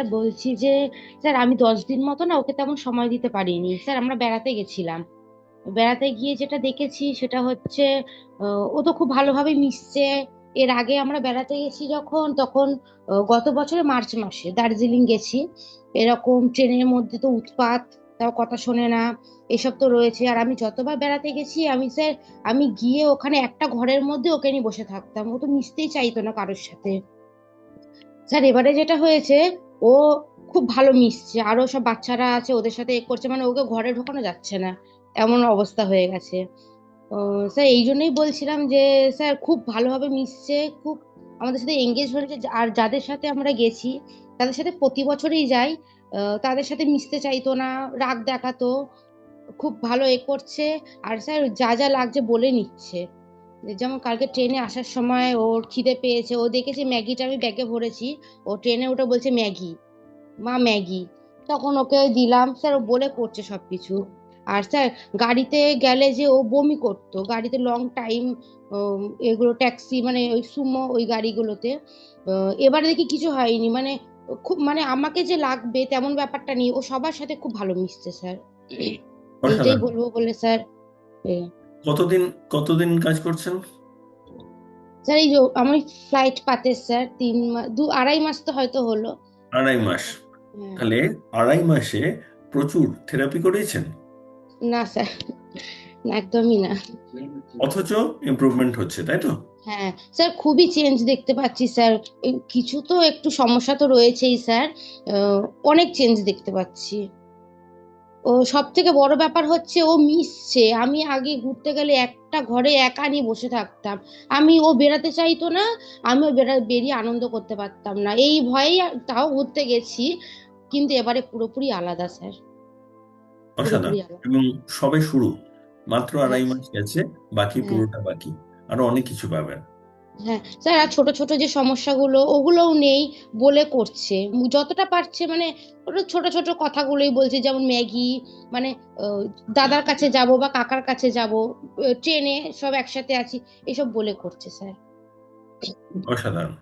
Sir বলছি যে sir আমি 10 দিন মতো না ওকে তেমন সময় দিতে পারিনি স্যার। আমরা বেড়াতে গেছিলাম। বেড়াতে গিয়ে যেটা দেখেছি সেটা হচ্ছে ও তো খুব ভালোভাবে মিশছে। এর আগে আমরা বেড়াতে গেছি যখন তখন গত বছরে মার্চ মাসে দার্জিলিং গেছি। এরকম ট্রেনের মধ্যে তো উৎপাত, তাও কথা শোনে না, এসব তো রয়েছে। আর আমি যতবার বেড়াতে গেছি আমি স্যার, আমি গিয়ে ওখানে একটা ঘরের মধ্যে ওকে নিয়ে বসে থাকতাম, ও তো মিশতেই চাইতো না কারোর সাথে। স্যার এবারে যেটা হয়েছে, ও খুব ভালো মিশছে, আরো সব বাচ্চারা আছে ওদের সাথে এ করছে, মানে ওকে ঘরে ঢোকানো যাচ্ছে না, এমন অবস্থা হয়ে গেছে। স্যার এই জন্যই বলছিলাম যে স্যার খুব ভালোভাবে মিশছে, খুব আমাদের সাথে এঙ্গেজ হয়েছে। আর যাদের সাথে আমরা গেছি তাদের সাথে প্রতি বছরই যাই, তাদের সাথে মিশতে চাইতো না, রাগ দেখাতো, খুব ভালো এ করছে। আর স্যার যা যা লাগছে বলে নিচ্ছে। যেমন কালকে ট্রেনে আসার সময় ওর খিদে পেয়েছে, ও দেখেছে ম্যাগিটা আমি ব্যাগে ভরেছি, ও ট্রেনে উঠে বলছে ম্যাগি, মা ম্যাগি। তখন ওকে দিলাম, স্যার ও বলে করছে সবকিছু। আর স্যার গাড়িতে গেলে যে ও বমি করতো, গাড়িতে লং টাইম, এগুলো ট্যাক্সি মানে ওই সুমো ওই গাড়িগুলোতে, এবারে দেখি কিছু হয়নি, মানে ও খুব মানে আমাকে যে লাগবে তেমন ব্যাপারটা নিয়ে ও সবার সাথে খুব ভালো মিশছে স্যার। এইটাই অসাধারণ। বলবো বলে স্যার। এ, কতদিন কতদিন কাজ করছেন? স্যার এই যে আমি ফ্লাইট পাতে স্যার 3 মাস, 2 আড়াই মাস তো হয়তো হলো। 2.5 মাস? হ্যাঁ। তাহলে 2.5 মাসে প্রচুর থেরাপি করিয়েছেন, না স্যার, না, একদমই না। অথচ ইমপ্রুভমেন্ট হচ্ছে, তাই তো? হ্যাঁ স্যার, খুবই চেঞ্জ দেখতে পাচ্ছি স্যার। কিছু তো একটু সমস্যা তো রয়েছেই স্যার, আহ, অনেক চেঞ্জ দেখতে পাচ্ছি। ও সব থেকে বড় ব্যাপার হচ্ছে ও মিশছে। আমি আগে ঘুরতে গেলে একটা ঘরে একা নিয়ে বসে থাকতাম, ও বেরাতে চাইতো না, আমিও বেরিয়ে আনন্দ করতে পারতাম না, এই ভয়েই তাও ঘুরতে গেছি। কিন্তু এবারে পুরোপুরি আলাদা স্যার, পুরোপুরি অসাধারণ। আলাদা। এবং সবে শুরু, মাত্র হ্যাঁ। 2.5 মাস গেছে, বাকি হ্যাঁ। পুরোটা বাকি। আরো অনেক কিছু পাবেন। হ্যাঁ স্যার, আর ছোট ছোট যে সমস্যাগুলো ওগুলোও নেই, বলে করছে যতটা পারছে, মানে ওটা ছোট ছোট কথাগুলোই বলছে, যেমন ম্যাগি, মানে আহ, দাদার কাছে যাব বা কাকার কাছে যাব, ট্রেনে সব একসাথে আছি, এসব বলে করছে স্যার। অসাধারণ।